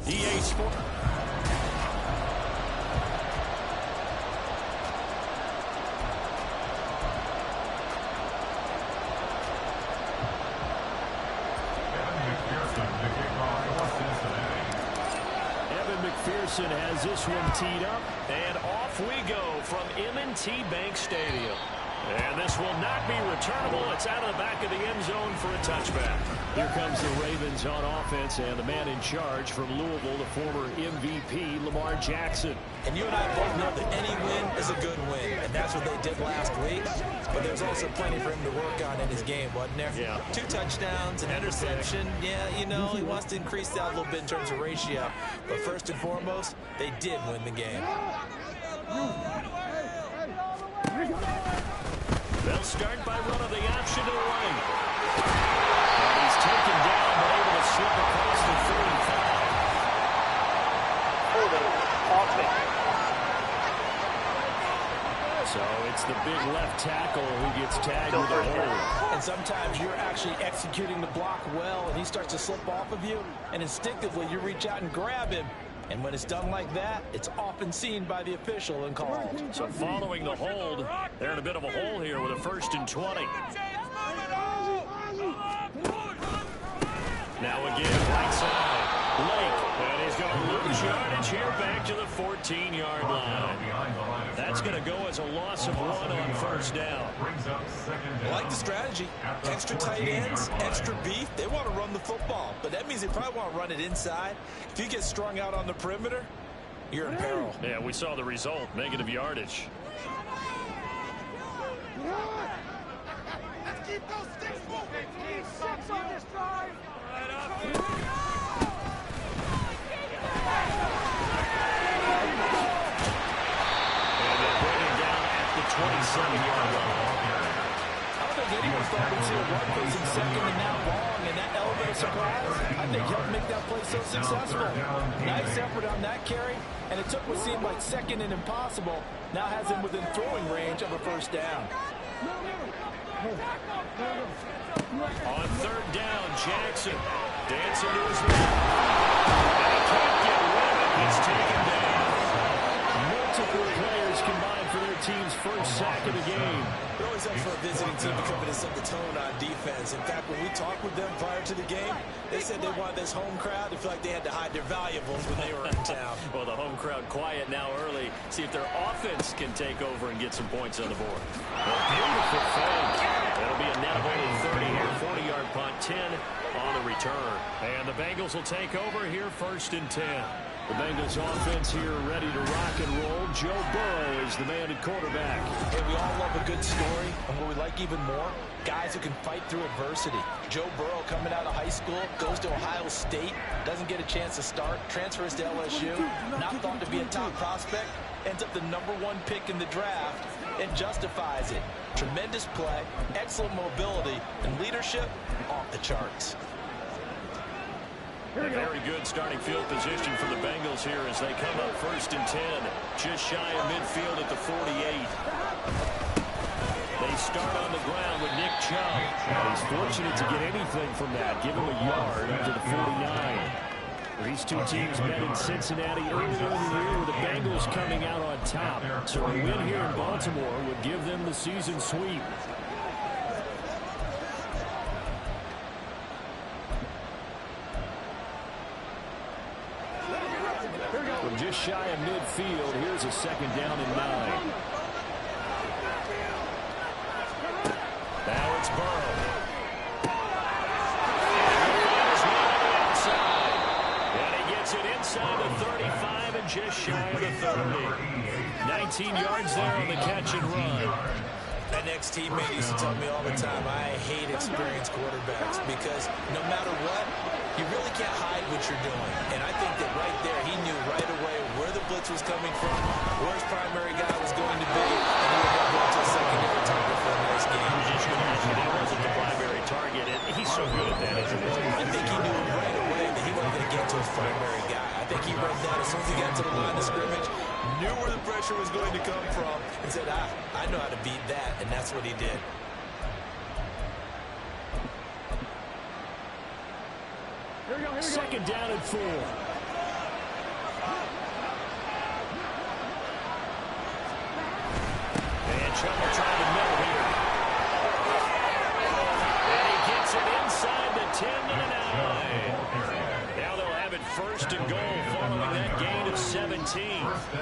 EA Sports. McPherson has this one teed up, and off we go from M&T Bank Stadium. And this will not be returnable. It's out of the back of the end zone for a touchback. Here comes the Ravens on offense, and the man in charge from Louisville, the former MVP, Lamar Jackson. And you and I both know that any win is a good win, and that's what they did last week. But there's also plenty for him to work on in his game, wasn't there? Yeah. 2 touchdowns, an interception. Yeah, you know, he wants to increase that a little bit in terms of ratio. But first and foremost, they did win the game. They'll start by running the option to the right. And he's taken down, but able to slip across the 35. So it's the big left tackle who gets tagged with a hold. And sometimes you're actually executing the block well, and he starts to slip off of you, and instinctively you reach out and grab him. And when it's done like that, it's often seen by the official and called. So following the hold, they're in a bit of a hole here with a 1st and 20. Now again, right side. Lake, and he's going to lose yardage here back to the 14-yard line. That's going to go as a loss of 1 on 1st down. I like the strategy. Extra tight ends, extra beef. They want to run the football, but that means they probably want to run it inside. If you get strung out on the perimeter, you're in peril. Yeah, we saw the result, negative yardage. Let's keep those sticks moving. 6 on this drive. Right up. And they'll bring him down at the 27-yard line. I don't think anyone thought we'd see a run facing second and now long, and that element of surprise, I think, helped make that play so successful. Nice effort on that carry, and it took what seemed like second and impossible, now has him within throwing range of a 1st down. On 3rd down, Jackson dancing to his left. And he can't get rid of it. He's taken down. Multiple players combined for their team's 1st sack of the game. It always helps for a visiting team to come in and set the tone on defense. In fact, when we talked with them prior to the game, they said they wanted this home crowd to feel like they had to hide their valuables when they were in town. Well, the home crowd quiet now early. See if their offense can take over and get some points on the board. A beautiful fake. That'll be a net of only 30 here. 40-yard punt, 10 on the return. And the Bengals will take over here 1st and 10. The Bengals offense here ready to rock and roll. Joe Burrow is the man at quarterback. Hey, we all love a good story, and what we like even more, guys who can fight through adversity. Joe Burrow coming out of high school, goes to Ohio State, doesn't get a chance to start, transfers to LSU, not thought to be a top prospect, ends up the #1 pick in the draft, and justifies it. Tremendous play, excellent mobility, and leadership off the charts. A very good starting field position for the Bengals here as they come up 1st and 10. Just shy of midfield at the 48. They start on the ground with Nick Chubb. And he's fortunate to get anything from that. Give him a yard up to the 49. These two teams met in Cincinnati earlier in the year with the Bengals coming out on top. So a win here in Baltimore would give them the season sweep. From just shy of midfield, here's a 2nd down and 9. Now it's Burrow. And he gets it inside the 35 and just shy of the 30. 19 yards there on the catch and run. My next teammate used to tell me all the time, I hate experienced quarterbacks because no matter what, you really can't hide what you're doing. And I think that right there, he knew right away where the blitz was coming from, where his primary guy was going to be, and he would go to a secondary target for a nice game. That wasn't the primary target, and he's so good at that, isn't he? I think he knew right away that he wasn't going to get to his primary guy. I think he read that as soon as he got to the line of scrimmage, knew where the pressure was going to come from, and said, I know how to beat that, and that's what he did. Second down and 4. trouble trying to middle here. And he gets it inside the 10 to the 9. Now they'll have it first and goal following that gain of 17.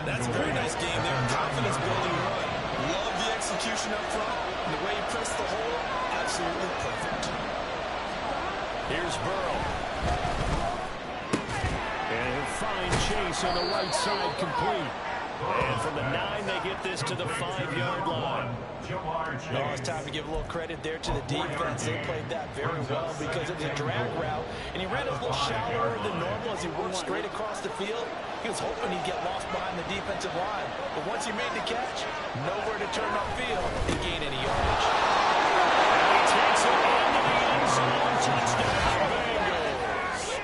That's a very nice game there. Confidence-building run. Love the execution up front. And the way he pressed the hole, absolutely perfect. Here's Burrow. And he'll find Chase on the right side complete. And from the 9, they get this to the 5-yard line. No, it's time to give a little credit there to the defense. They played that very well because it was a drag route, and he ran a little shallower than normal as he worked straight across the field. He was hoping he'd get lost behind the defensive line. But once he made the catch, nowhere to turn upfield and gain any yardage. And he takes it into the end zone. Touchdown, Bengals.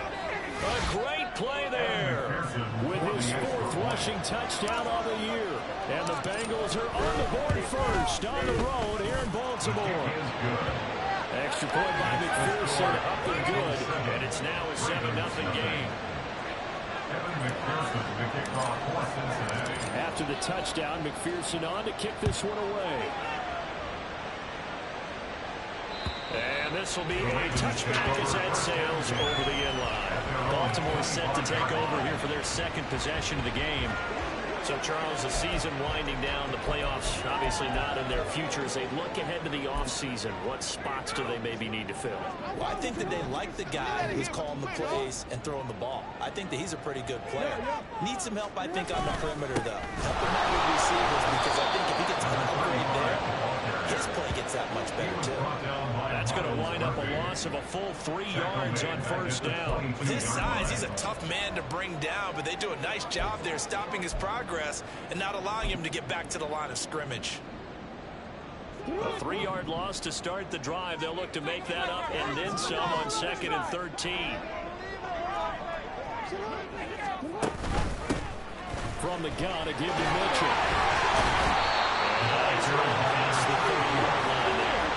A great play there with his 4th rushing touchdown on the year. And the Bengals are on the board first on the road here in Baltimore. Extra point by McPherson, up and good. And it's now a 7-0 game. After the touchdown, McPherson on to kick this one away. And this will be a touchback as that sails over the end line. Baltimore is set to take over here for their 2nd possession of the game. So, Charles, the season winding down, the playoffs obviously not in their future. As they look ahead to the offseason, what spots do they maybe need to fill? Well, I think that they like the guy who's calling the plays and throwing the ball. I think that he's a pretty good player. Needs some help, I think, on the perimeter, though. Help him out with receivers because I think if he gets an upgrade there, his play gets that much better, too. That's going to wind up a loss of a full 3 yards on first down. With his size, he's a tough man to bring down, but they do a nice job there stopping his progress and not allowing him to get back to the line of scrimmage. A 3-yard loss to start the drive. They'll look to make that up and then some on 2nd and 13. From the gun, a give to Mitchell. Past the 30-yard line there.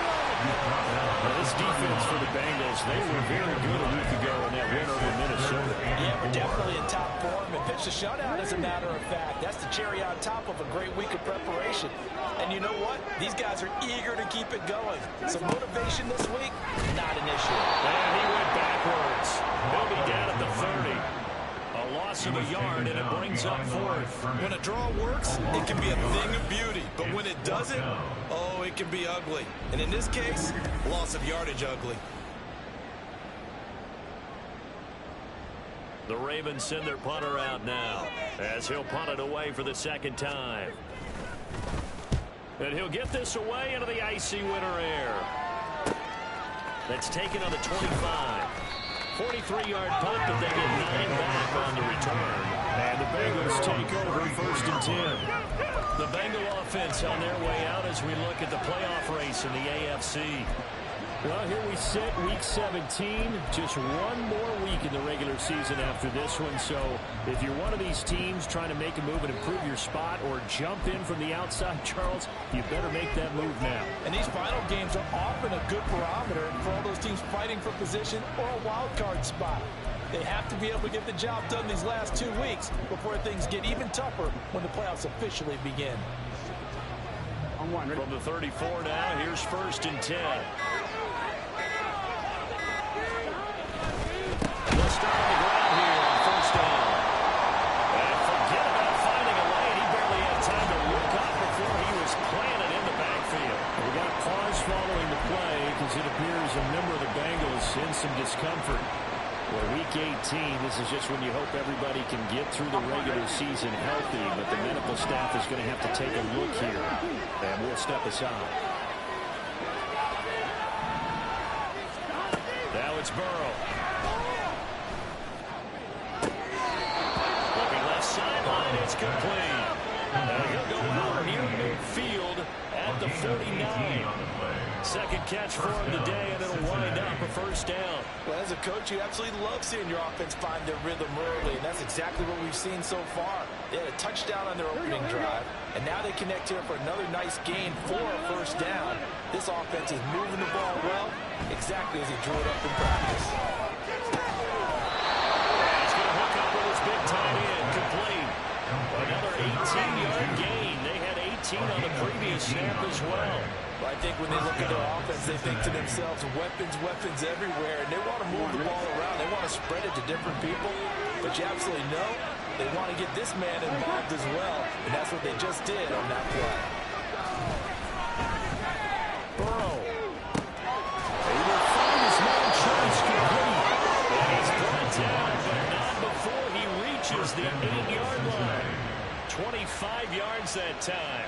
This defense for the Bengals, they were very good a week ago in that win over Minnesota. Yeah, we're definitely in top form and pitched a shutout, as a matter of fact. That's the cherry on top of a great week of preparation. And you know what? These guys are eager to keep it going. So motivation this week, not an issue. And he went backwards. He'll be down at the 30. A loss of a yard, and it brings up 4th. When a draw works, it can be a thing of beauty. But when it doesn't, oh, it can be ugly. And in this case, loss of yardage ugly. The Ravens send their punter out now as he'll punt it away for the 2nd time. And he'll get this away into the icy winter air. That's taken on the 25. 43-yard punt, but they get 9 back on the return. And the Bengals take over 1st and 10. The Bengal offense on their way out as we look at the playoff race in the AFC. Well, here we sit, week 17. Just one more week in the regular season after this one. So if you're one of these teams trying to make a move and improve your spot or jump in from the outside, Charles, you better make that move now. And these final games are often a good barometer for all those teams fighting for position or a wild card spot. They have to be able to get the job done these last 2 weeks before things get even tougher when the playoffs officially begin. From the 34 now, here's 1st and 10. They'll start on the ground here on 1st down. And forget about finding a lane. He barely had time to look up before he was planted in the backfield. We got a pause following the play because it appears a member of the Bengals in some discomfort. Well, week 18, this is just when you hope everybody can get through the regular season healthy, but the medical staff is going to have to take a look here, and we'll step aside. Now it's Burrow. Looking left sideline, it's complete. And he'll go out near midfield at the 49. Second catch for him today, and it'll wind up a 1st down. Well, as a coach, you absolutely love seeing your offense find their rhythm early, and that's exactly what we've seen so far. They had a touchdown on their opening drive, and now they connect here for another nice gain for a 1st down. This offense is moving the ball well, exactly as he drew it up in practice. He's going to hook up with his big tight end, complete. Another 18-yard gain. They had 18 on the previous the snap as well. I think when they look at their offense, they think to themselves, weapons, weapons everywhere, and they want to move the ball around. They want to spread it to different people, but you absolutely know they want to get this man involved as well, and that's what they just did on that play. Burrow. He will find his man choice complete. And he's brought down, but not before he reaches the 8-yard line. 25 yards that time.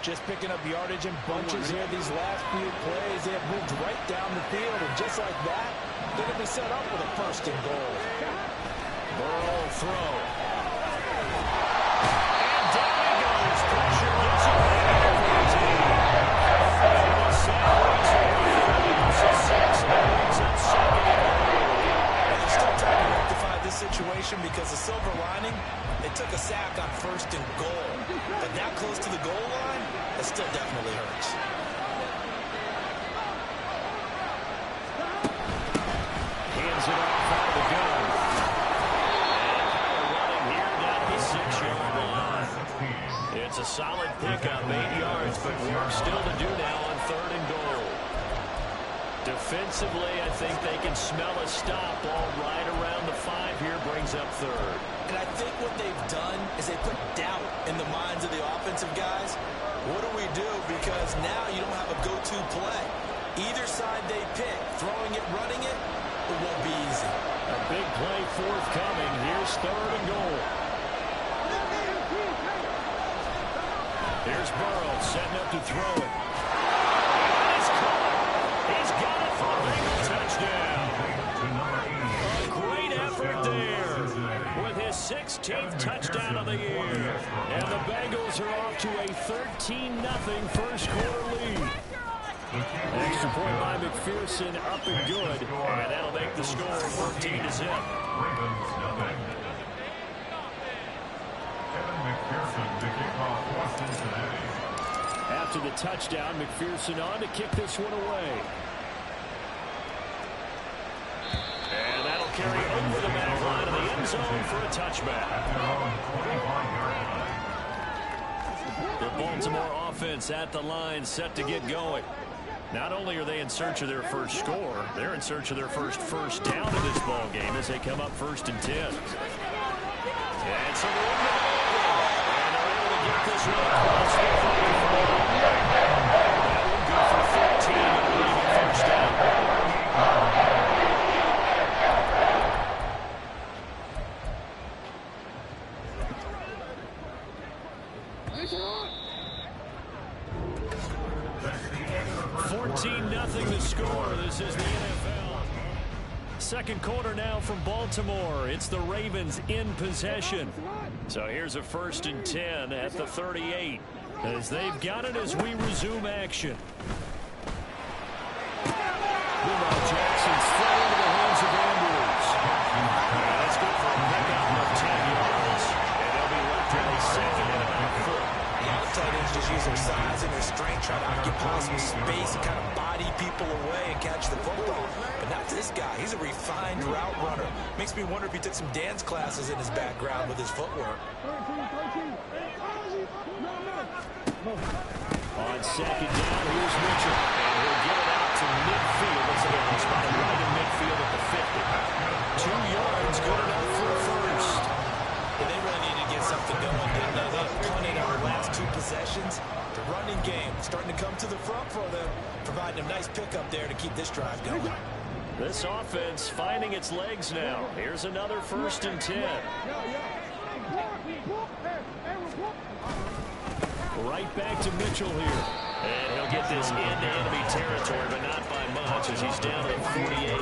Just picking up yardage in bunches here these last few plays. They have moved right down the field, and just like that, they're going to be set up with a first and goal. Burrow throw. And down he goes. Pressure gets him back over his head. And the Sounders are 6 and brings up second and goal. And there's still time to rectify this situation because the silver lining, they took a sack on first and goal. But that close to the goal line, that still definitely hurts. Hands it off out of the gun. And running here down to the 6-yard line. It's a solid pickup, 8 yards, but work still to do now on third and goal. Defensively, I think they can smell a stop all right around the 5 here, brings up third. And I think what they've done is they put doubt in the minds of the offensive guys. What do we do? Because now you don't have a go-to play. Either side they pick, throwing it, running it, it won't be easy. A big play forthcoming. Here's third and goal. Here's Burrow setting up to throw it. He's caught. He's got it for a Bengal touchdown. A great effort there with his 16th touchdown of the year. And the Bengals are off to a 13-0 first quarter lead. Extra point by McPherson, up and good. And that'll make the score 14-0. After the touchdown, McPherson on to kick this one away. And that'll carry over the back line of the end zone for a touchback. The Baltimore offense at the line, set to get going. Not only are they in search of their first score, they're in search of their first down in this ball game as they come up 1st and 10. And so they're in the middle, and they're able to get this one across the 45. That one good for 14 and a leading first down. Nothing to score. This is the NFL. Second quarter now from Baltimore. It's the Ravens in possession. So here's a 1st and 10 at the 38 as they've got it as we resume action. Lamar Jackson's thrown into the hands of Andrews. That's good for a pickup of 10 yards. And they'll be left with a second and about 4. Tight ends just use their size and their strength, trying to occupy some space and kind of body people away and catch the football. But not this guy. He's a refined route runner. Makes me wonder if he took some dance classes in his background with his footwork. On second down, here's Mitchell. And he'll get it out to midfield. It's a spot right in midfield at the 50. 2 yards, good enough for a first. And they really need to get something going, didn't they? They have punted on the last 2 possessions. The running game starting to come to the front for them, providing a nice pickup there to keep this drive going. This offense finding its legs now. Here's another 1st and 10. Right back to Mitchell here. And he'll get this into enemy territory, but not by much as he's down at 48.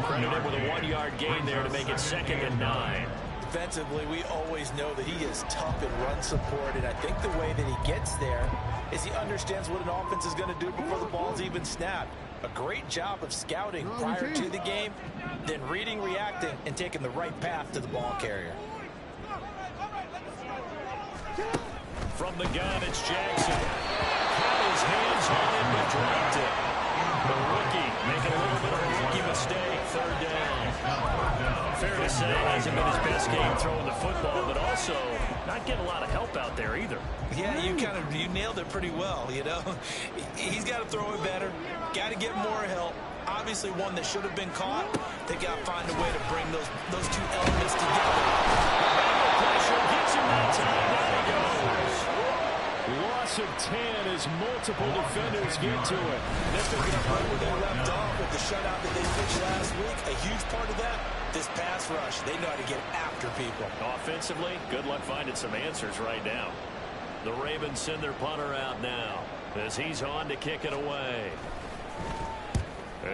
Credited with a 1-yard gain there to make it 2nd and 9. Defensively, we always know that he is tough in run support, and I think the way that he gets there is he understands what an offense is going to do before the ball's even snapped. A great job of scouting prior to the game, then reading, reacting, and taking the right path to the ball carrier. From the gun, it's Jackson. Had his hands on it, but dropped it. The rookie making a little bit of a rookie mistake. Third down. Fair to say, hasn't been his best game throwing the football, but also not getting a lot of help out there either. Yeah, you nailed it pretty well, you know. He's got to throw it better. Got to get more help. Obviously one that should have been caught. They got to find a way to bring those two elements together. Pressure gets him that time. There he goes. Loss of 10 as multiple defenders get to it. They're picking up right where they left off with the shutout that they pitched last week. A huge part of that, this pass rush. They know how to get after people. Offensively, good luck finding some answers right now. The Ravens send their punter out now as he's on to kick it away.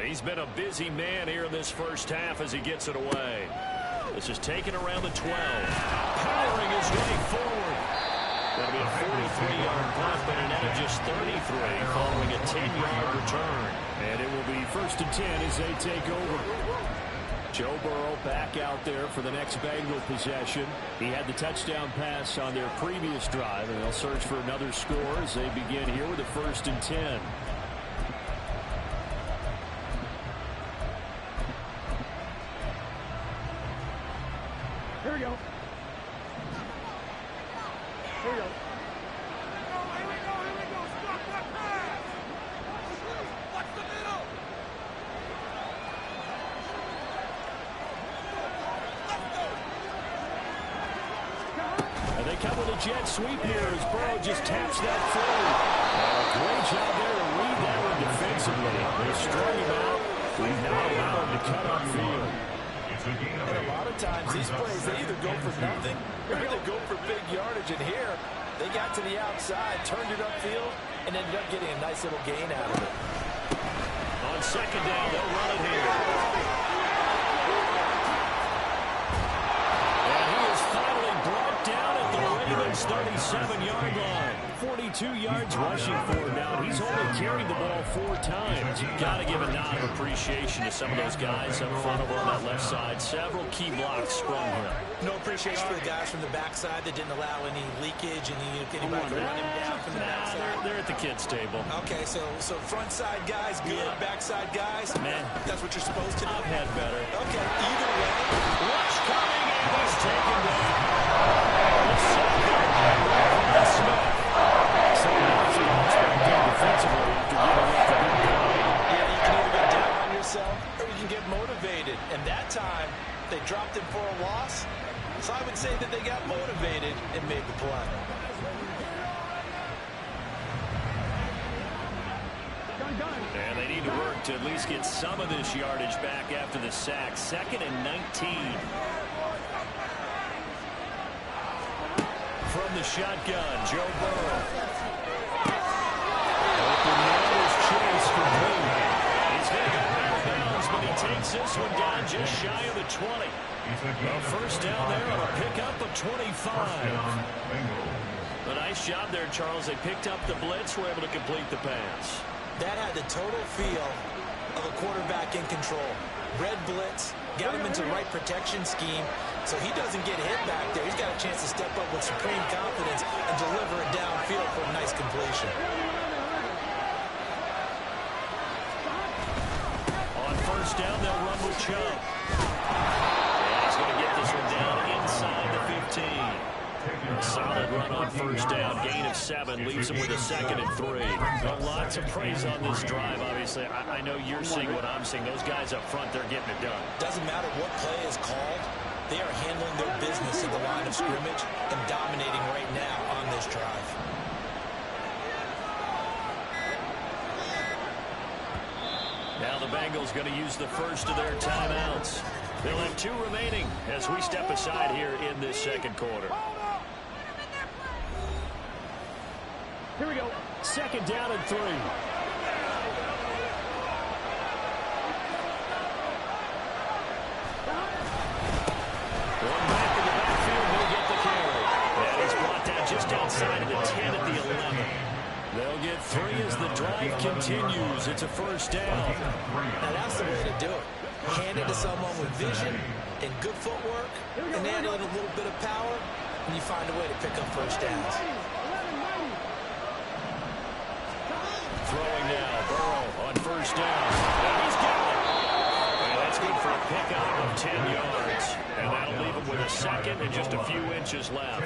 He's been a busy man here in this first half as he gets it away. This is taken around the 12. Powering his way forward. That'll be a 43-yard punt, but a net of just 33 following a 10-yard return. And it will be 1st and 10 as they take over. Joe Burrow back out there for the next Bengal possession. He had the touchdown pass on their previous drive, and they'll search for another score as they begin here with a 1st and 10. Here we go. Here we go. Here we go. Stop that pass. Watch the middle. And they come with a jet sweep here as Burrow just taps that through. Great job there to read that one defensively. They strung him out. We've not allowed him to cut off field. And a lot of times these plays, they either go for nothing or they go for big yardage. And here, they got to the outside, turned it upfield, and ended up getting a nice little gain out of it. On second down, they'll run it here. And he is finally brought down at the Ravens' 37-yard line. 42 yards rushing for him now. He's only carried the ball 4 times. You've got to give a nod of appreciation to some of those guys up front over on that left side. Several key blocks sprung here. No appreciation for the guys from the backside that didn't allow any leakage and anybody to run him down from the backside. They're at the kids' table. Okay, so front side guys good, backside guys, Man, that's what you're supposed to do. I've had better. Okay, either way. Rush coming, and he's taken down. Smith. So that's what I'm expecting defensively after giving up the big play. Yeah, you can either get down on yourself or you can get motivated. And that time, they dropped him for a loss. So I would say that they got motivated and made the play. And they need to work to at least get some of this yardage back after the sack. 2nd and 19. From the shotgun, Joe Burrow. Open nose chase for Boone. He's going to go out of bounds, but he takes this one down just shy of the 20. A first down there on a pickup of 25. A nice job there, Charles. They picked up the blitz, were able to complete the pass. That had the total feel of a quarterback in control. Red blitz, got him into the right protection scheme, so he doesn't get hit back there. He's got a chance to step up with supreme confidence and deliver it downfield for a nice completion. On first down, they'll run with Chubb. And he's going to get this one down inside the 15. A solid run on first down. Gain of 7 leaves him with a 2nd and 3. Well, lots of praise on this drive, obviously. I know you're seeing what I'm seeing. Those guys up front, they're getting it done. Doesn't matter what play is called. They are handling their business at the line of scrimmage and dominating right now on this drive. Now the Bengals going to use the first of their timeouts. They'll have 2 remaining as we step aside here in this second quarter. Here we go. 2nd down and 3. One back in the backfield, he'll get the carry. And he's brought down just outside of the 10 at the 11. They'll get 3 as the drive continues. It's a first down. Now that's the way to do it. Hand it to someone with vision and good footwork, and add in a little bit of power, and you find a way to pick up first downs. Throwing now, Burrow on first down. And he's got it. And that's good for a pickup of 10 yards. And that'll leave him with a second and just a few inches left.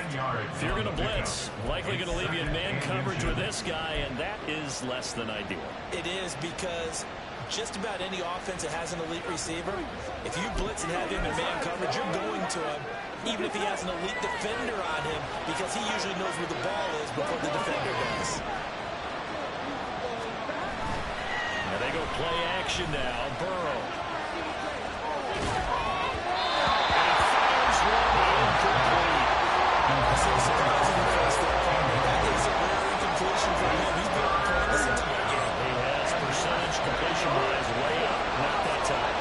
If you're going to blitz, likely going to leave you in man coverage with this guy, and that is less than ideal. It is, because just about any offense that has an elite receiver, if you blitz and have him in man coverage, you're going to him, even if he has an elite defender on him, because he usually knows where the ball is before the defender does. Now they go play action now. Burrow. And he fires one incomplete. I see a surprising face there, partner. That is a rare incompletion for him. He's been on point this entire game. He has percentage completion-wise way up. Not that time.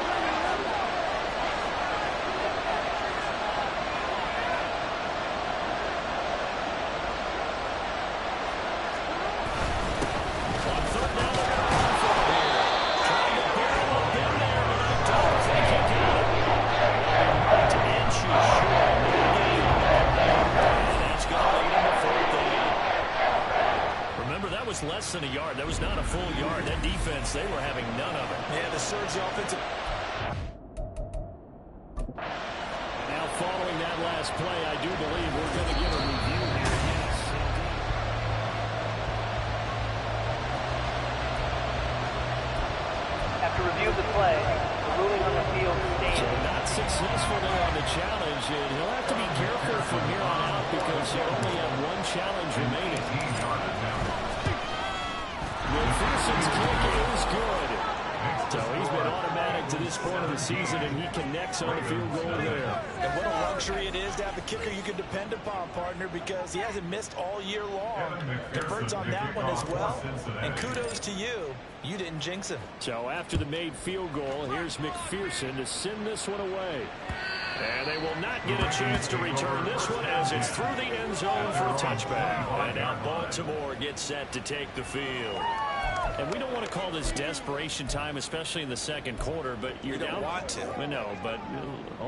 On third down, they're going to run for it here. Trying to barrel up in there, but I don't think he got it. And to inches short of the game. And that's going to lead him to fourth down. Remember, that was less than a yard. That was not a full yard. That defense, they were having none of it. Yeah, the surge, the offensive. Now, following that last play, I do believe we're going to get a review here. Yes. After review of the play, the ruling on the field So stands. not successful there on the challenge, and he'll have to be careful from here on out because he'll only have one challenge remaining. McPherson's kick is good. So he's been automatic to this point of the season, and he connects on the field goal there. And what a luxury it is to have a kicker you can depend upon, partner, because he hasn't missed all year long. Converts on that one as well. And kudos to you. You didn't jinx him. So after the made field goal, here's McPherson to send this one away. And they will not get a chance to return this one as it's through the end zone for a touchback. And now Baltimore gets set to take the field. And we don't want to call this desperation time, especially in the second quarter, but you're down. You don't want to. No, but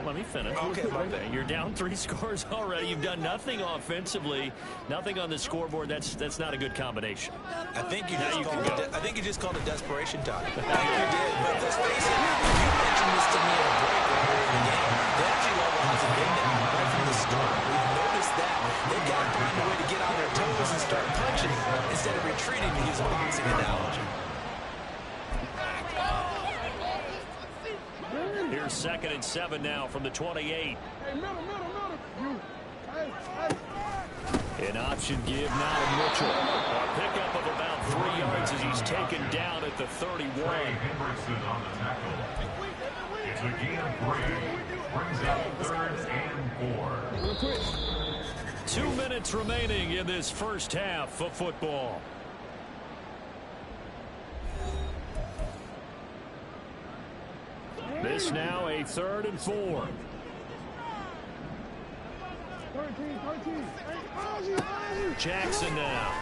let me finish. Okay, my bad. You're down 3 scores already. You've done nothing offensively, nothing on the scoreboard. That's not a good combination. I think you just called it desperation time. I think you did. But let's face it, you mentioned this to me in a break earlier in the game. The energy level hasn't been there right from the start. We've noticed that. They've got to find a way to get on their toes and start punching instead of retreating, to use a boxing analogy. Here's 2nd and 7 now from the 28. Hey, middle. You. Hey. An option give now to Mitchell. A pickup of about 3 yards as he's taken down at the 31. Hendrickson on the tackle. It's again Gray. Brings up 3rd and 4. 2 minutes remaining in this first half of football. This now a 3rd and 4. 13. Jackson now.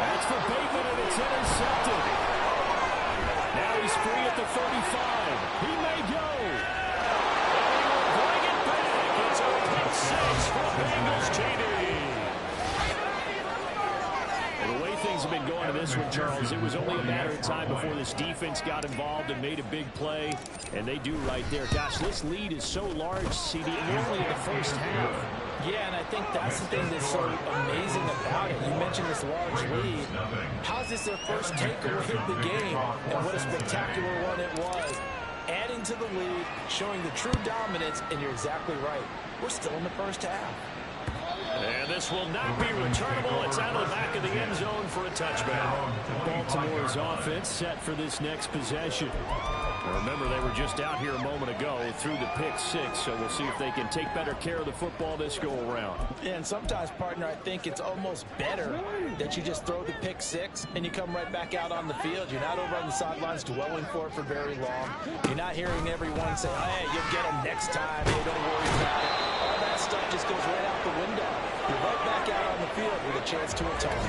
That's for Bateman, and it's intercepted. Now he's free at the 35. He may go. And he will bring it back. It's a pick six for Bengals TD. Well, the way things have been going to this one, Charles, it was only a matter of time before this defense got involved and made a big play, and they do right there. Gosh, this lead is so large, CD, and we're only in the first half. Yeah, and I think that's the thing that's so amazing about it. You mentioned this large lead. How's this their first takeaway of the game? And what a spectacular one it was. Adding to the lead, showing the true dominance, and you're exactly right. We're still in the first half. And this will not be returnable. It's out of the back of the end zone for a touchback. Baltimore's offense set for this next possession. Remember, they were just out here a moment ago through the pick six, so we'll see if they can take better care of the football this go-around. And sometimes, partner, I think it's almost better that you just throw the pick six and you come right back out on the field. You're not over on the sidelines dwelling for it for very long. You're not hearing everyone say, hey, you'll get them next time. Hey, don't worry about it. All that stuff just goes right out the window. You're right back out on the field with a chance to atone.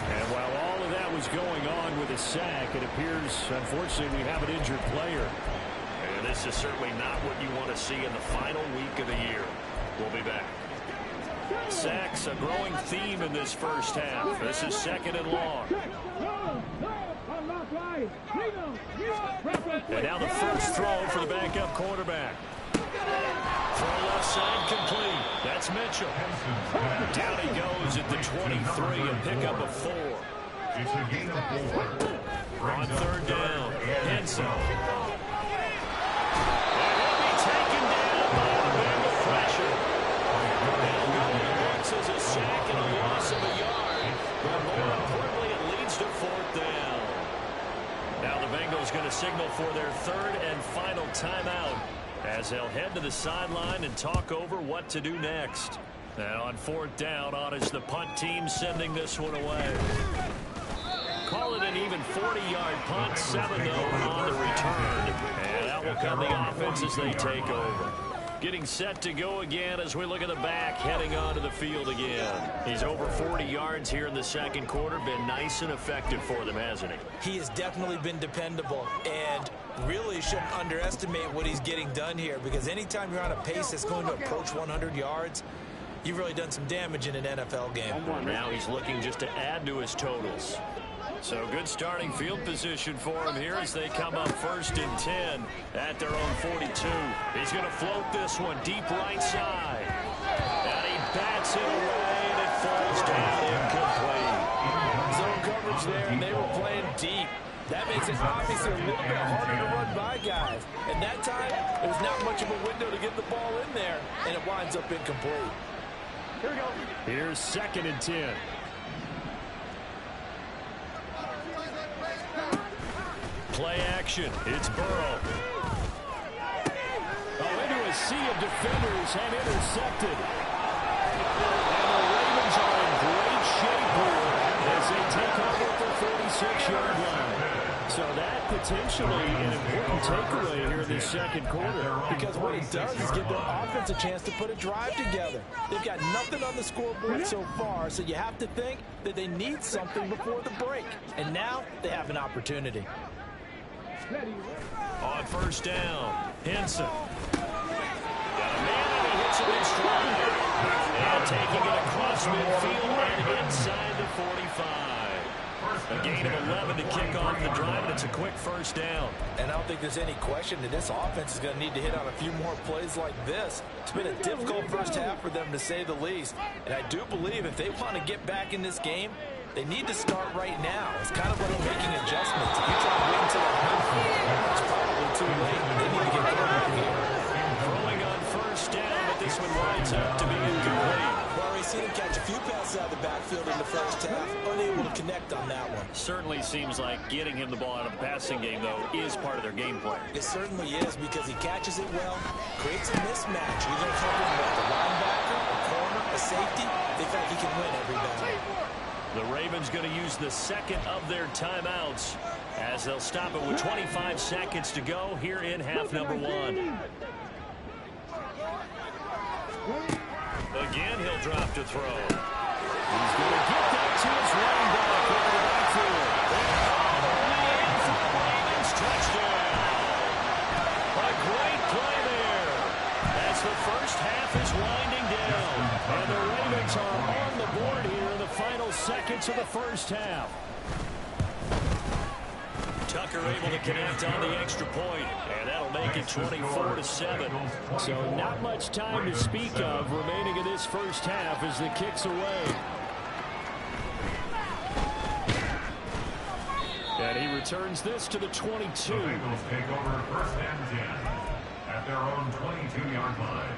And while all of that was going on with a sack, it appears, unfortunately, we have an injured player. And this is certainly not what you want to see in the final week of the year. We'll be back. Sacks, a growing theme in this first half. This is 2nd and long. And now the first throw for the backup quarterback. Throw left side complete. That's Mitchell. Down he goes at the 23 and pick up a 4. It's a gain of 4. On third down, Henson. And he'll be taken down by the Bengal pressure. Now going to books as a sack and a loss of a yard. But more importantly, it leads to fourth down. Now the Bengals going to signal for their third and final timeout as they'll head to the sideline and talk over what to do next. And on fourth down, on is the punt team sending this one away. Call it an even 40-yard punt, 7-0 on the return. And out will come the offense as they take over. Getting set to go again as we look at the back, heading onto the field again. He's over 40 yards here in the second quarter. Been nice and effective for them, hasn't he? He has definitely been dependable, and really shouldn't underestimate what he's getting done here, because anytime you're on a pace that's going to approach 100 yards, you've really done some damage in an NFL game. Now he's looking just to add to his totals. So good starting field position for him here as they come up 1st and 10 at their own 42. He's going to float this one deep right side. And he bats it away, and it falls down incomplete. Zone coverage there, and they were playing deep. That makes it obviously a little bit harder to run by guys. And that time, there's not much of a window to get the ball in there, and it winds up incomplete. Here we go. Here's 2nd and 10. Play action. It's Burrow. Oh, into a sea of defenders and intercepted. And the Ravens are in great shape here as they take over the 46-yard line. So that potentially an important takeaway here in the second quarter. Because what it does is give their offense a chance to put a drive together. They've got nothing on the scoreboard so far, so you have to think that they need something before the break. And now they have an opportunity. On 1st down, Henson. Got a man and he hits him in stride. And taking it across midfield and inside the 45. A gain of 11 to kick off the drive, and it's a quick 1st down. And I don't think there's any question that this offense is going to need to hit on a few more plays like this. It's been a difficult first half for them, to say the least. And I do believe if they want to get back in this game, they need to start right now. It's kind of like making adjustments. If you try to wait until it's probably too late. They need to get going here. Throwing on 1st down, but this one winds up to be incomplete. Well, we've seen him catch a few passes out of the backfield in the first half, unable to connect on that one. Certainly seems like getting him the ball out of the passing game, though, is part of their game plan. It certainly is, because he catches it well, creates a mismatch. You're going to cover him with a linebacker, a corner, a safety. They feel like he can win every battle. The Ravens going to use the second of their timeouts as they'll stop it with 25 seconds to go here in half number 1. Again, he'll drop to throw. He's going to get that to his running back over the backfield. And for the Ravens, touchdown. A great play there as the first half is winding down. And the Ravens are on the board here in the final seconds of the first half. Tucker able to connect on the extra point, and that'll make it 24-7. So not much time to speak of remaining in this first half as the kick's away. And he returns this to the 22. The Bengals take over 1st and 10 at their own 22-yard line.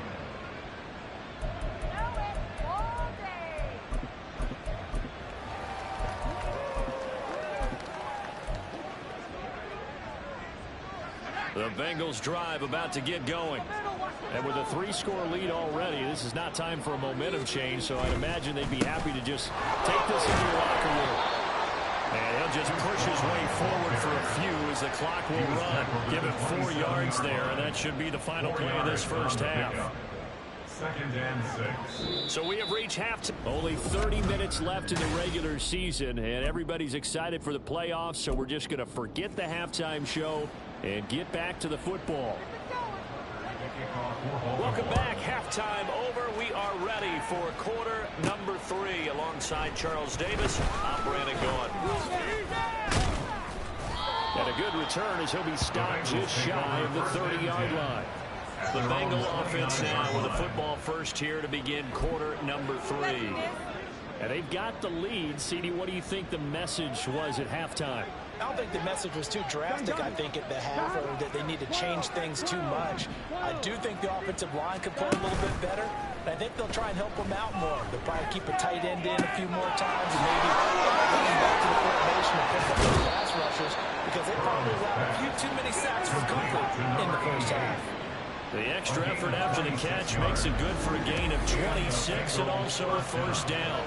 The Bengals drive about to get going. And with a 3-score lead already, this is not time for a momentum change, so I'd imagine they'd be happy to just take this into your locker room. And he'll just push his way forward for a few as the clock will run. Give it 4 yards there, and that should be the final play of this first half. 2nd and 6. So we have reached halftime. Only 30 minutes left in the regular season, and everybody's excited for the playoffs, so we're just going to forget the halftime show and get back to the football. Welcome back. Halftime over. We are ready for quarter number 3. Alongside Charles Davis, I'm Brandon Gaughan. And a good return as he'll be stopped just shy of the 30-yard line. The Bengal offense now with a football first here to begin quarter number 3. And they've got the lead. CD, what do you think the message was at halftime? I don't think the message was too drastic, I think, at the half, or that they need to change things too much. I do think the offensive line could play a little bit better. I think they'll try and help them out more. They'll probably keep a tight end in a few more times and maybe bring them back to the formation and pick up those pass rushers because they probably allowed a few too many sacks for comfort in the first half. The extra effort after the catch makes it good for a gain of 26 and also a first down.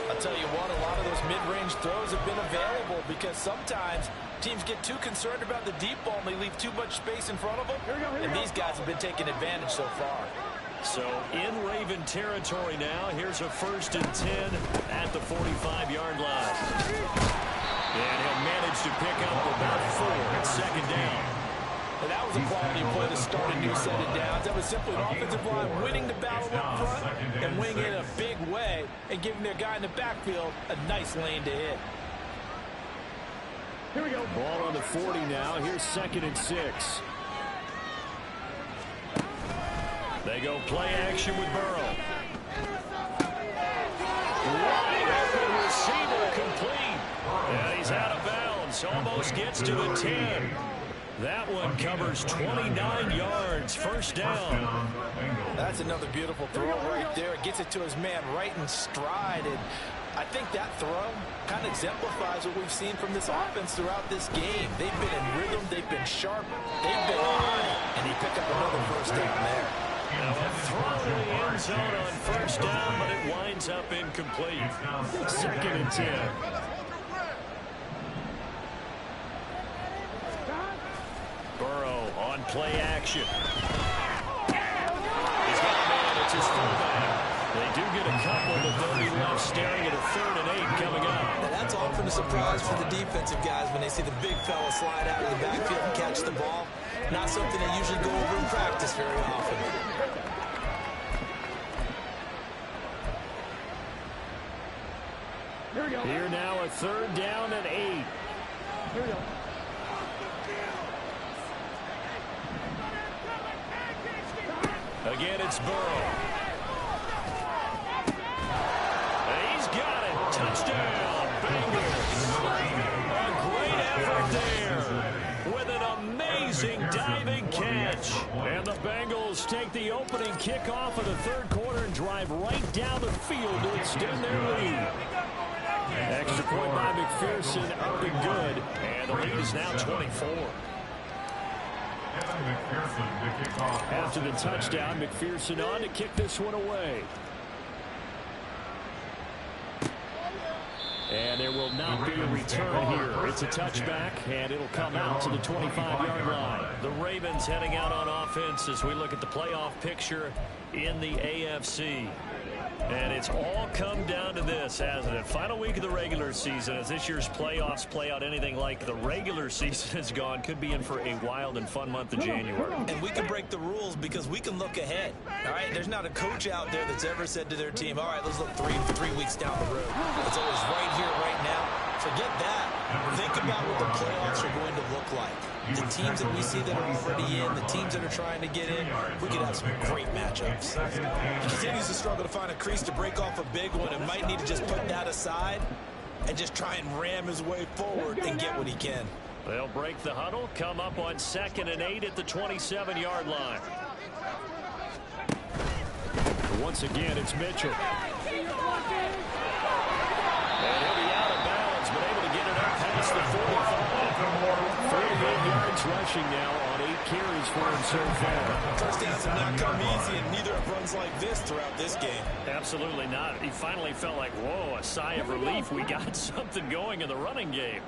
I'll tell you what, a lot of those mid-range throws have been available because sometimes teams get too concerned about the deep ball and they leave too much space in front of them, and these guys have been taking advantage so far. So in Raven territory now, here's a 1st and 10 at the 45-yard line. And he'll manage to pick up about 4 at 2nd down. And that was a quality play to start a new set of downs. That was simply an offensive line winning the battle up front and winning it in a big way and giving their guy in the backfield a nice lane to hit. Here we go. Ball on the 40 now. Here's 2nd and 6. They go play action with Burrow. Wide open receiver complete. And he's out of bounds. Almost gets to the 10. That one covers 29 yards. First down. That's another beautiful throw right there. It gets it to his man right in stride. And I think that throw kind of exemplifies what we've seen from this offense throughout this game. They've been in rhythm. They've been sharp. They've been on it. And he picked up another first down there. Now a throw to the end zone on first down, but it winds up incomplete. 2nd and 10. Burrow on play action. He's got a man. It's his fullback. They do get a couple, but they'll be left staring at a 3rd and 8 coming up. Now that's often a surprise for the defensive guys when they see the big fella slide out of the backfield and catch the ball. Not something they usually go over in practice very often. Here now a 3rd down and 8. Here we go. Again, it's Burrow. And he's got it. Touchdown, Bengals. A great effort there with an amazing diving catch. And the Bengals take the opening kickoff of the 3rd quarter and drive right down the field to extend their lead. Extra point by McPherson, up and good. And the lead is now 24. After the touchdown, McPherson on to kick this one away. And there will not be a return here. It's a touchback, and it'll come out to the 25-yard line. The Ravens heading out on offense as we look at the playoff picture in the AFC. And it's all come down to this, hasn't it? Final week of the regular season, as this year's playoffs play out anything like the regular season has gone, could be in for a wild and fun month of January. And we can break the rules because we can look ahead. All right, there's not a coach out there that's ever said to their team, all right, let's look three weeks down the road. It's always right here, right now. Forget that. Think about what the playoffs are going to look like. The teams that we see that are already in, the teams that are trying to get in, we could have some great matchups. He continues to struggle to find a crease to break off a big one and might need to just put that aside and just try and ram his way forward and get what he can. They'll break the huddle, come up on 2nd and 8 at the 27-yard line. Once again, it's Mitchell. And he'll be out of bounds, but able to get it up past the 45. 38 yards rushing now on 8 carries for him so far. First downs have not come easy, and neither have runs like this throughout this game. Absolutely not. He finally felt like, whoa, a sigh of relief. We got something going in the running game.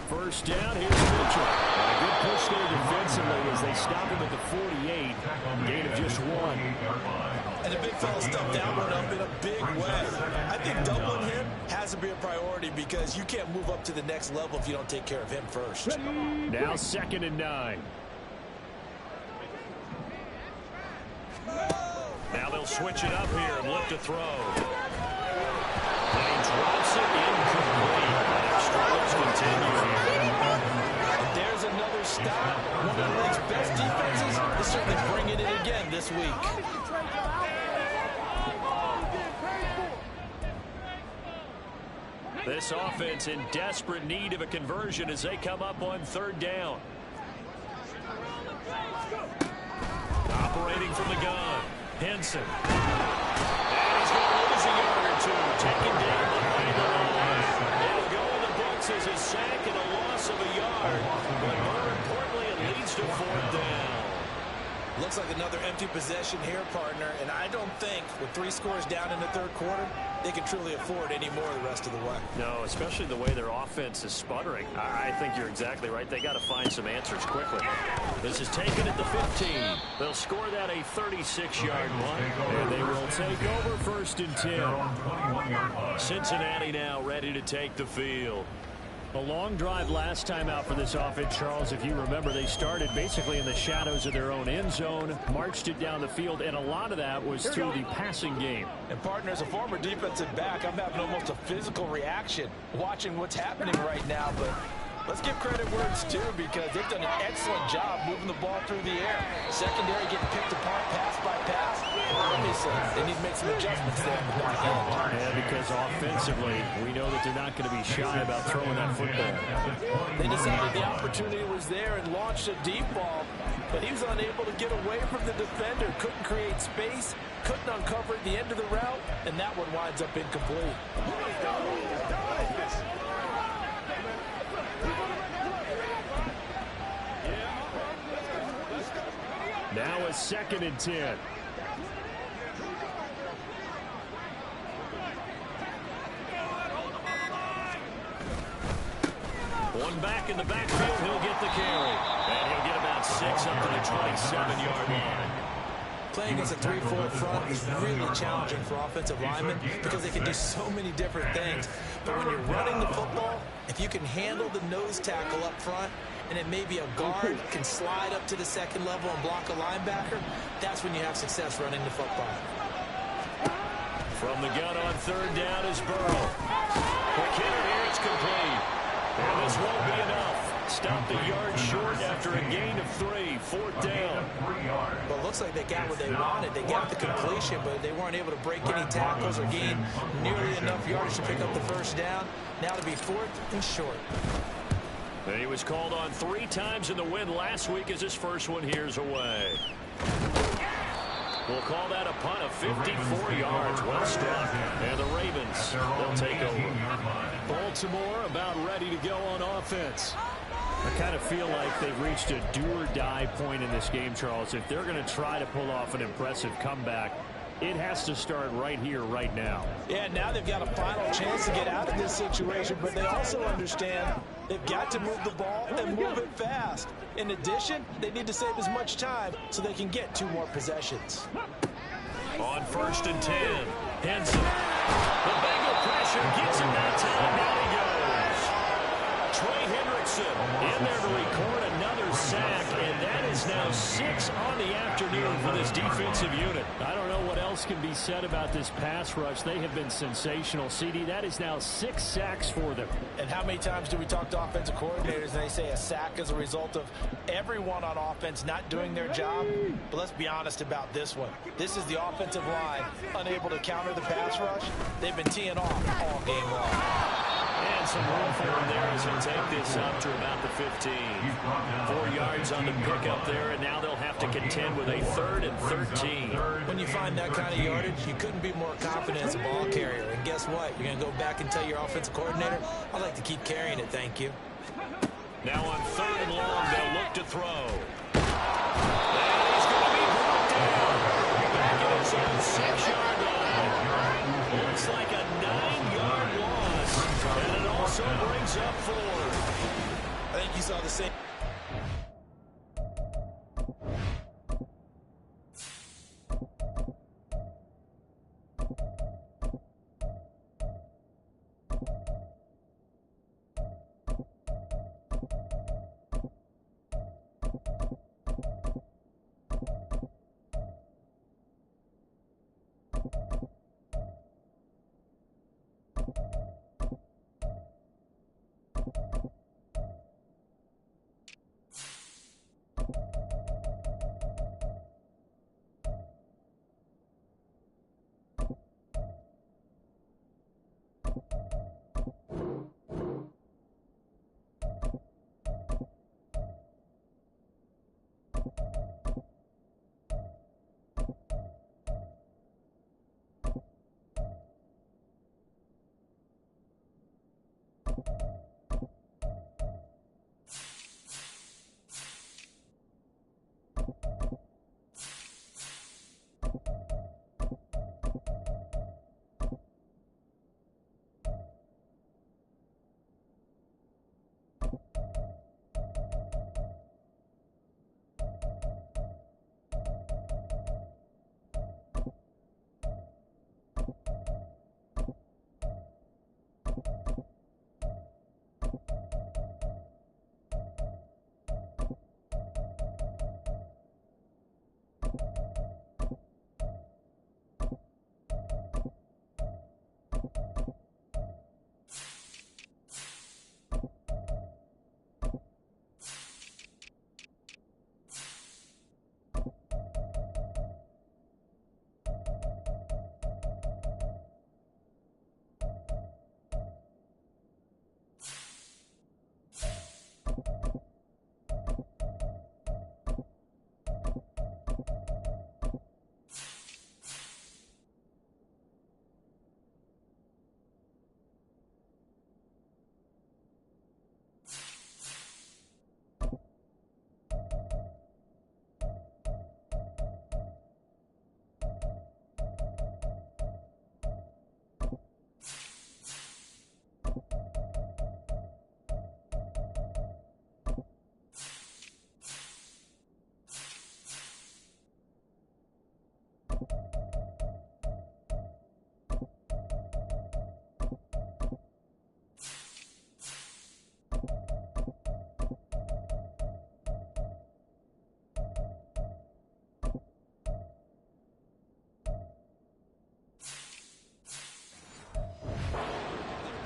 First down, here's Mitchell. A good push there defensively as they stop him at the 48. Gain of just 1. And the big fella stuffed that one up in a big way. I think doubling him has to be a priority because you can't move up to the next level if you don't take care of him first. Now 2nd and 9. Now they'll switch it up here and look to throw. And he Drops it incomplete. Struggles continue. There's another stop. One of the league's best defenses is certainly bringing it again this week. This offense in desperate need of a conversion as they come up on third down. Operating from the gun, Henson. And he's going to lose a yard or two. Taken down behind the line. It'll go in the books as a sack and a loss of a yard. But more importantly, it leads to fourth down. Looks like another empty possession here, partner. And I don't think with 3 scores down in the third quarter, they can truly afford any more the rest of the way. No, especially the way their offense is sputtering. I think you're exactly right. They got to find some answers quickly. This is taken at the 15. They'll score that a 36-yard punt. And they will take over first and 10. Cincinnati now ready to take the field. A long drive last time out for this offense, Charles. If you remember, they started basically in the shadows of their own end zone, marched it down the field, and a lot of that was through the passing game. And partner, as a former defensive back, I'm having almost a physical reaction watching what's happening right now. But let's give credit where it's due, because they've done an excellent job moving the ball through the air. Secondary getting picked apart pass by pass. Obviously, they need to make some adjustments there in the back end. Yeah, because offensively, we know that they're not going to be shy about throwing that football. They decided the opportunity was there and launched a deep ball, but he was unable to get away from the defender. Couldn't create space, couldn't uncover the end of the route, and that one winds up incomplete. Now a second and 10. One back in the backfield, he'll get the carry. And he'll get about 6 up to the 27-yard line. Playing against a 3-4 front is really challenging for offensive linemen because they can do so many different things. But when you're running the football, if you can handle the nose tackle up front, and then maybe a guard can slide up to the second level and block a linebacker, that's when you have success running the football. From the gun on third down is Burrow. Quick hitter here, it's complete. And this won't be enough. Stop the yard short after a gain of 3. Fourth down. Well, it looks like they got what they wanted. They got the completion, but they weren't able to break any tackles or gain nearly enough yardage to pick up the first down. Now to be fourth and short. And he was called on 3 times in the win last week as his first one here's away. We'll call that a punt of 54 yards. Well struck. And the Ravens, they'll take over. Baltimore about ready to go on offense. I kind of feel like they've reached a do-or-die point in this game, Charles. If they're going to try to pull off an impressive comeback, it has to start right here, right now. Yeah, now they've got a final chance to get out of this situation, but they also understand they've got to move the ball and move it fast. In addition, they need to save as much time so they can get 2 more possessions. On first and 10, Henson. The Bengal pressure gets him that time. Down he goes. Trey Hendrickson in there to record another sack, and that is now 6 on the afternoon for this defensive unit. I don't know what else can be said about this pass rush. They have been sensational. CD, that is now 6 sacks for them. And how many times do we talk to offensive coordinators and they say a sack is a result of everyone on offense not doing their job? But let's be honest about this one. This is the offensive line unable to counter the pass rush. They've been teeing off all game long. And some room for him there as he'll take this up to about the 15. 4 yards on the pickup there, and now they'll have to contend with a 3rd and 13. When you find that kind of yardage, you couldn't be more confident as a ball carrier. And guess what? You're going to go back and tell your offensive coordinator, I'd like to keep carrying it, thank you. Now on 3rd and long, they'll look to throw. And he's going to be brought down. Back at his own 6-yard line. Looks like a 9-yard loss. And it also brings up 4. I think you saw the same.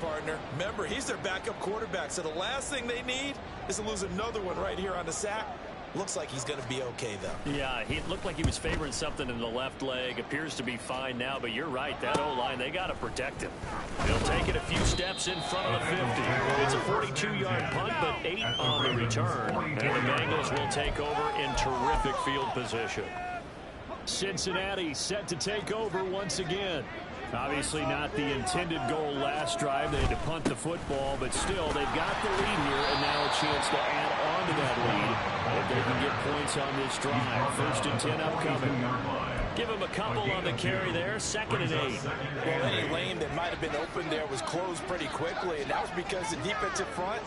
Partner. Remember, he's their backup quarterback, so the last thing they need is to lose another one right here on the sack. Looks like he's going to be okay, though. Yeah, he looked like he was favoring something in the left leg. Appears to be fine now, but you're right. That O-line, they got to protect him. They'll take it a few steps in front of the 50. It's a 42-yard punt, but 8 on the return. And the Bengals will take over in terrific field position. Cincinnati set to take over once again. Obviously not the intended goal last drive. They had to punt the football, but still, they've got the lead here, and now a chance to add on to that lead if they can get points on this drive. 1st and 10 upcoming. Give him a couple on the carry there. 2nd and 8. Well, any lane that might have been open there was closed pretty quickly, and that was because the defensive front,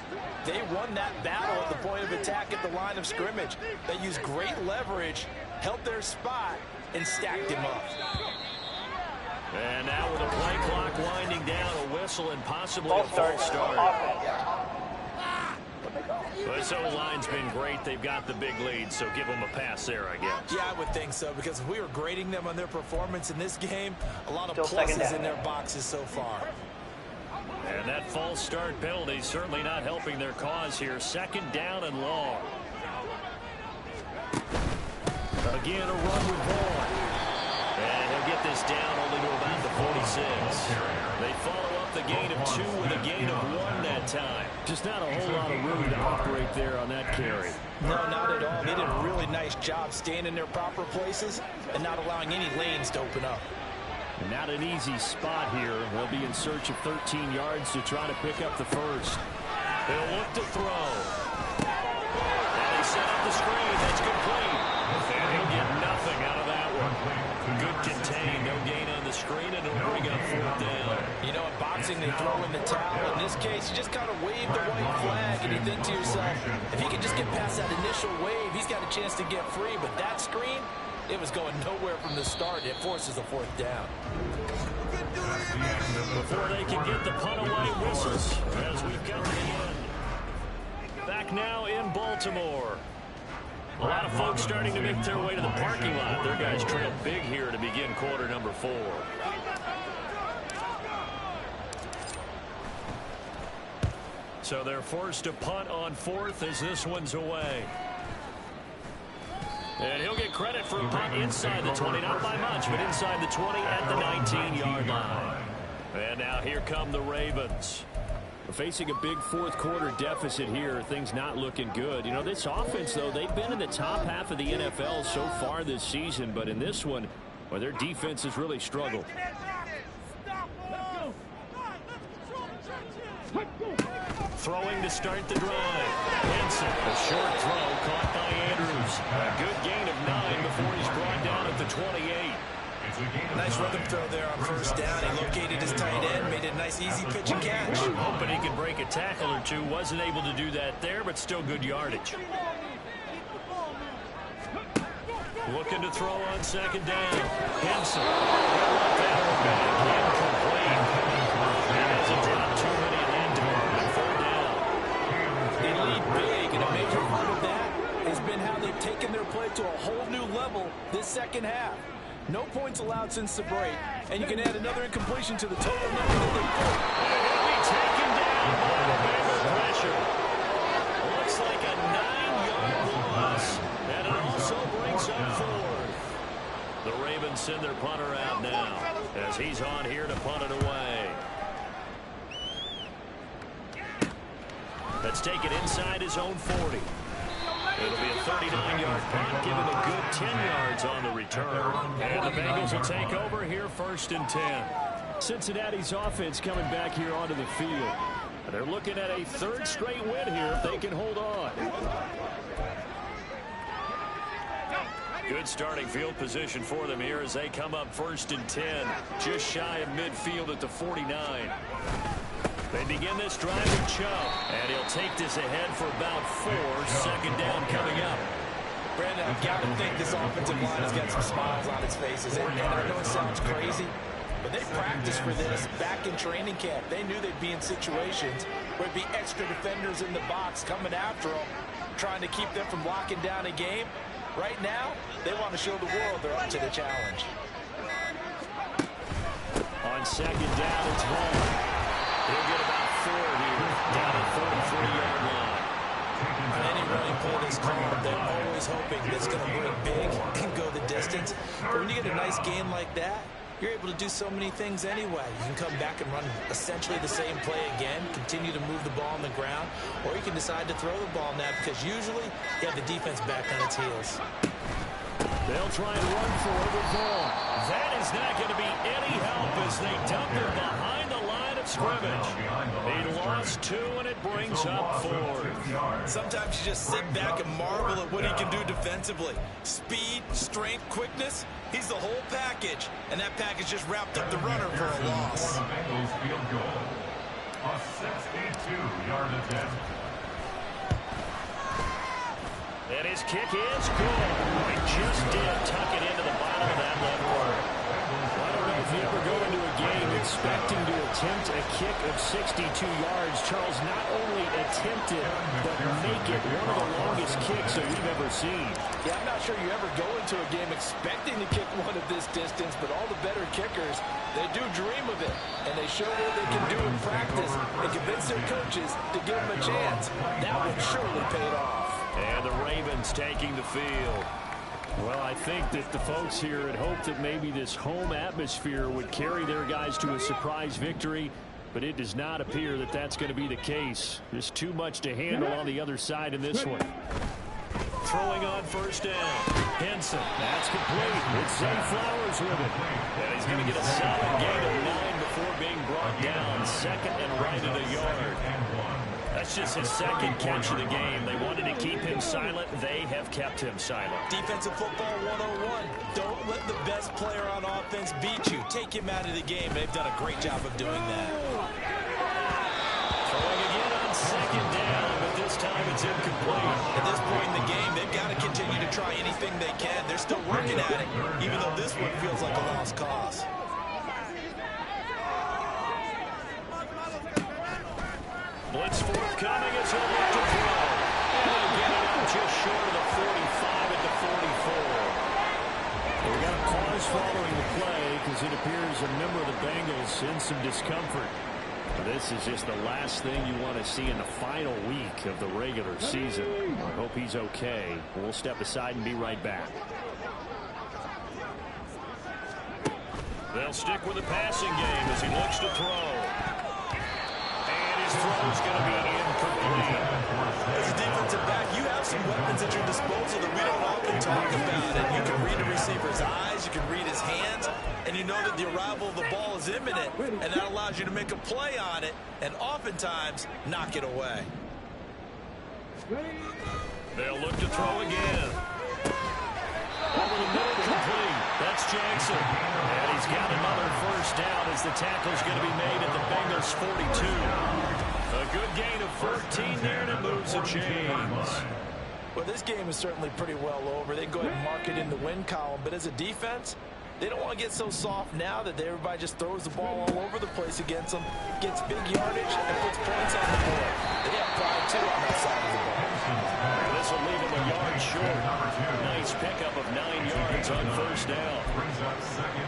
they won that battle at the point of attack at the line of scrimmage. They used great leverage, held their spot, and stacked him up. And now with a play clock winding down, a whistle and possibly a false start. This O-line's been great. They've got the big lead, so give them a pass there, I guess. Yeah, I would think so, because if we were grading them on their performance in this game, a lot of Still pluses in their boxes so far. And that false start penalty certainly not helping their cause here. 2nd down and long. Again, a run with Vaughn. And he'll get this down only to about the 46. They follow up the gain of 2 with a gain of 1 that time. Just not a whole lot of room to operate there on that carry. No, not at all. They did a really nice job staying in their proper places and not allowing any lanes to open up. Not an easy spot here. They'll be in search of 13 yards to try to pick up the first. They'll look to throw. And they set up the screen. That's complete. And he'll get nothing out of that one. Good contain. No gain on the screen, and it'll bring up 4th down. You know, in boxing, they throw in the towel. In this case, you just kind of wave the white flag, and you think to yourself, if he can just get past that initial wave, he's got a chance to get free. But that screen, it was going nowhere from the start. It forces a 4th down. Before they can get the punt away, whistles as we come to the end. Back now in Baltimore. A lot of folks starting to make their way to the parking lot. Their guys trail big here to begin quarter number 4. So they're forced to punt on 4th as this one's away. And he'll get credit for a punt inside the 20, not by much, but inside the 20 at the 19-yard line. And now here come the Ravens. Facing a big 4th quarter deficit here, things not looking good. You know, this offense, though, they've been in the top half of the NFL so far this season, but in this one, well, their defense has really struggled. Throwing to start the drive. Henson, a short throw caught by Andrews. A good gain of 9 before he's brought down at the 28. Nice rhythm throw there on 1st down. He located his tight end, made a nice easy pitch and catch. Hoping he could break a tackle or two. Wasn't able to do that there, but still good yardage. Looking to throw on 2nd down. Henson. Incomplete. He hasn't dropped too many in that department. 4th down. They lead big, and a major part of that has been how they've taken their play to a whole new level this 2nd half. No points allowed since the break, and you can add another incompletion to the total number that they put. He'll be taken down by the Bengal pressure. Looks like a 9-yard loss, and it also brings up 4th. The Ravens send their punter out now as he's on here to punt it away. Let's take it inside his own 40. It'll be a 39-yard punt, giving a good 10 yards on the return. And the Bengals will take over here 1st and 10. Cincinnati's offense coming back here onto the field. They're looking at a 3rd straight win here if they can hold on. Good starting field position for them here as they come up 1st and 10, just shy of midfield at the 49. They begin this drive with Chubb, and he'll take this ahead for about 4. 2nd down coming up. Brandon, I've got to think this offensive line has got some smiles on its faces. And I know it sounds crazy, but they practiced for this back in training camp. They knew they'd be in situations where it'd be extra defenders in the box coming after them, trying to keep them from locking down a game. Right now, they want to show the world they're up to the challenge. On second down, it's home. He'll get about 4 here, down at 43-yard line. On any running play that's called, they're always hoping that's going to bring big and go the distance. But when you get a nice game like that, you're able to do so many things anyway. You can come back and run essentially the same play again, continue to move the ball on the ground, or you can decide to throw the ball now because usually you have the defense back on its heels. They'll try and run for it with Vaughn. That is not going to be any help as they dump it behind the line of scrimmage. He lost 2, and it brings up 4. Sometimes you just sit back and marvel at what he can do defensively. Speed, strength, quickness, he's the whole package. And that package just wrapped up the runner for a loss. Bengals field goal. A 62-yard attempt. And his kick is good. He just did tuck it into the bottom of that left corner. I don't know if you ever go into a game expecting to attempt a kick of 62 yards. Charles, not only attempt it, but make it one of the longest kicks that we've ever seen. Yeah, I'm not sure you ever go into a game expecting to kick one of this distance, but all the better kickers, they do dream of it, and they show what they can do in practice and convince their coaches to give them a chance. That one surely paid off. And the Ravens taking the field. Well, I think that the folks here had hoped that maybe this home atmosphere would carry their guys to a surprise victory, but it does not appear that that's going to be the case. There's too much to handle on the other side in this one. Throwing on first down. Henson. That's complete. It's Zay Flowers with it. And he's going to get a solid gain of 9 before being brought down. Second and right at a yard. That's just his second catch of the game. They wanted to keep him silent. They have kept him silent. Defensive football 101. Don't let the best player on offense beat you. Take him out of the game. They've done a great job of doing that. Throwing again on second down, but this time it's incomplete. At this point in the game, they've got to continue to try anything they can. They're still working at it, even though this one feels like a lost cause. Blitz forthcoming as he'll look to throw. And he'll get it out just short of the 45 at the 44. We got a pause following the play because it appears a member of the Bengals in some discomfort. This is just the last thing you want to see in the final week of the regular season. I hope he's okay. We'll step aside and be right back. They'll stick with the passing game as he looks to throw. His throw is going to be incomplete. As a defensive back, you have some weapons at your disposal that we don't often talk about. And you can read a receiver's eyes, you can read his hands, and you know that the arrival of the ball is imminent, and that allows you to make a play on it and oftentimes knock it away. They'll look to throw again. Over the middle, complete. That's Jackson. And he's got another first down as the tackle's going to be made at the Bengals 42. A good gain of 14 there, and it moves the chains. Well, this game is certainly pretty well over. They can go ahead and mark it in the win column, but as a defense, they don't want to get so soft now that everybody just throws the ball all over the place against them, gets big yardage, and puts points on the board. They have pride, too, on that side of the ball. This will leave him a yard short. Nice pickup of 9 yards on first down.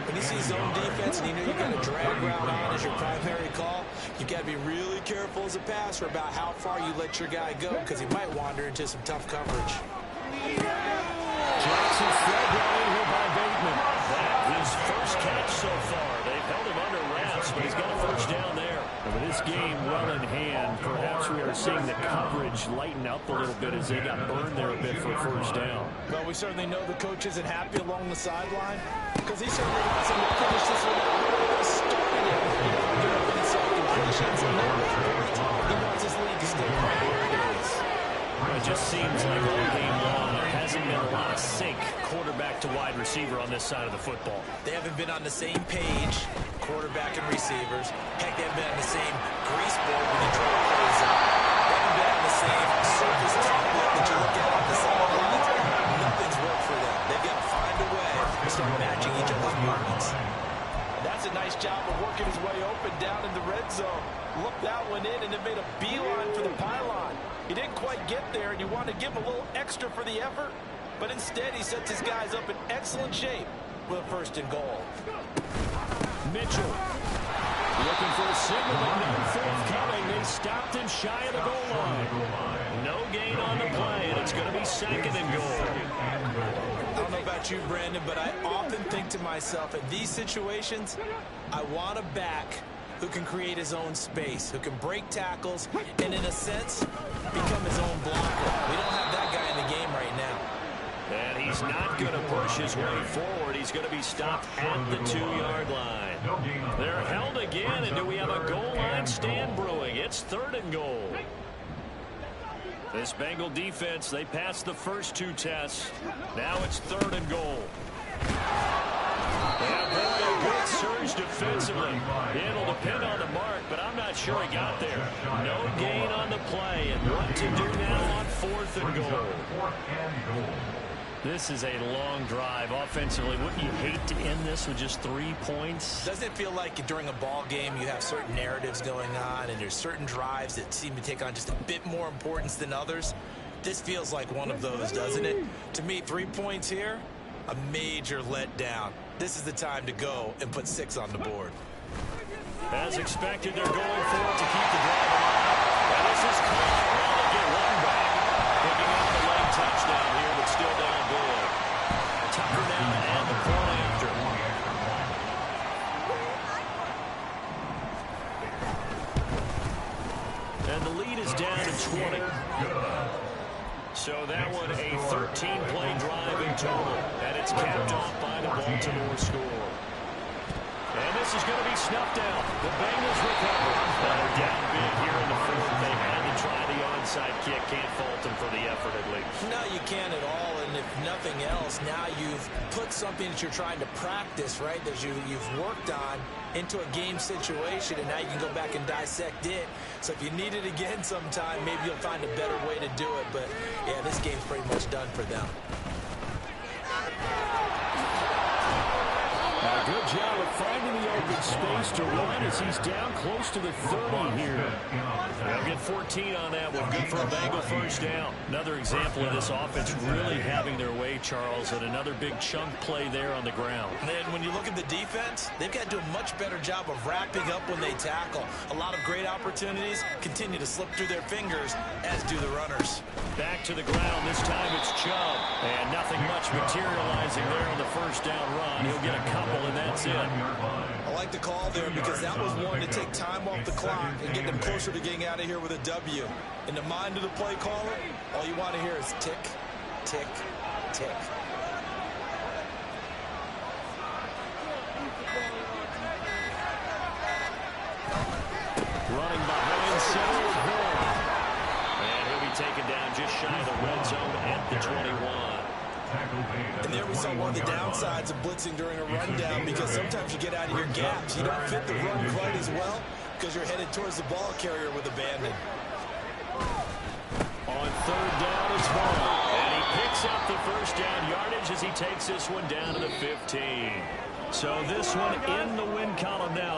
When you see zone defense and you know you've got a drag route on as your primary call, you've got to be really careful as a passer about how far you let your guy go because he might wander into some tough coverage. Jackson's throw brought in here by Bateman. His first catch so far. They've held him under wraps, but he's got a first down there. And with this game well in hand, perhaps we are seeing the coverage lighten up a little bit as they got burned there a bit for first down. Well, we certainly know the coach isn't happy along the sideline because he certainly wants him to finish this one out where he started it. Get up in his completions, and then he wants his lead to stay right where it is. It just seems like all game long there hasn't been a lot of sync quarterback to wide receiver on this side of the football. They haven't been on the same page, quarterback and receivers. Heck, they haven't been on the same grease board when they draw plays up. They haven't been on the same surface template that you look at on the sidelines. Nothing start matching each other's movements. That's a nice job of working his way open down in the red zone. Looked that one in and then made a beeline for the pylon. He didn't quite get there, and you want to give him a little extra for the effort, but instead he sets his guys up in excellent shape with a 1st and goal. Mitchell looking for a signal, but none forthcoming. They stopped him shy of the goal line. No gain on the play, and it's going to be 2nd and goal. I don't know about you, Brandon, but I often think to myself, in these situations, I want a back who can create his own space, who can break tackles, and in a sense, become his own blocker. We don't have that guy in the game right now. And he's not going to push his way forward. He's going to be stopped at the 2-yard line. They're held again, and do we have a goal line stand brewing? It's 3rd and goal. This Bengal defense, they passed the first 2 tests. Now it's 3rd and goal. Yeah, boy, a good surge defensively. It'll depend on the mark, but I'm not sure he got there. No gain on the play, and what to do now on 4th and goal. This is a long drive offensively. Wouldn't you hate to end this with just 3 points? Doesn't it feel like during a ball game you have certain narratives going on and there's certain drives that seem to take on just a bit more importance than others? This feels like one of those, doesn't it? To me, 3 points here, a major letdown. This is the time to go and put 6 on the board. As expected, they're going for it to keep the drive alive. And this is caught. Well, they get one back. Picking up the late touchdown here, but still down big. Tucker now and the point after. And the lead is down to 20. So that one a 13-play drive in total. And it's capped off by the Baltimore score. And this is going to be snuffed out. The Bengals recover. They're down big here in the 4th. They had to try the onside kick. Can't fault them for the effort, at least. No, you can't at all. And if nothing else, now you've put something that you're trying to practice, right, that you've worked on into a game situation, and now you can go back and dissect it. So if you need it again sometime, maybe you'll find a better way to do it. But, yeah, this game's pretty much done for them. A good job of finding the open space to run as he's down close to the 30 here. They'll get 14 on that one. Good for a Bengal 1st down. Another example of this offense really having their way, Charles, and another big chunk play there on the ground. And then when you look at the defense, they've got to do a much better job of wrapping up when they tackle. A lot of great opportunities continue to slip through their fingers, as do the runners. Back to the ground. This time it's Chubb. And nothing much materializing there on the 1st down run. He'll get a couple, and that's it. I like the call there because that was one to take time off the clock and get them closer to getting out of here with a W. In the mind of the play caller, all you want to hear is tick, tick, tick. Running behind center, and he'll be taken down just shy of the red zone at the 21. And there we saw one of the downsides of blitzing during a rundown, because sometimes you get out of your gaps. You don't fit the run quite as well because you're headed towards the ball carrier with abandon. On 3rd down, it's Ball. And he picks up the 1st down yardage as he takes this one down to the 15. So this one in the win column now.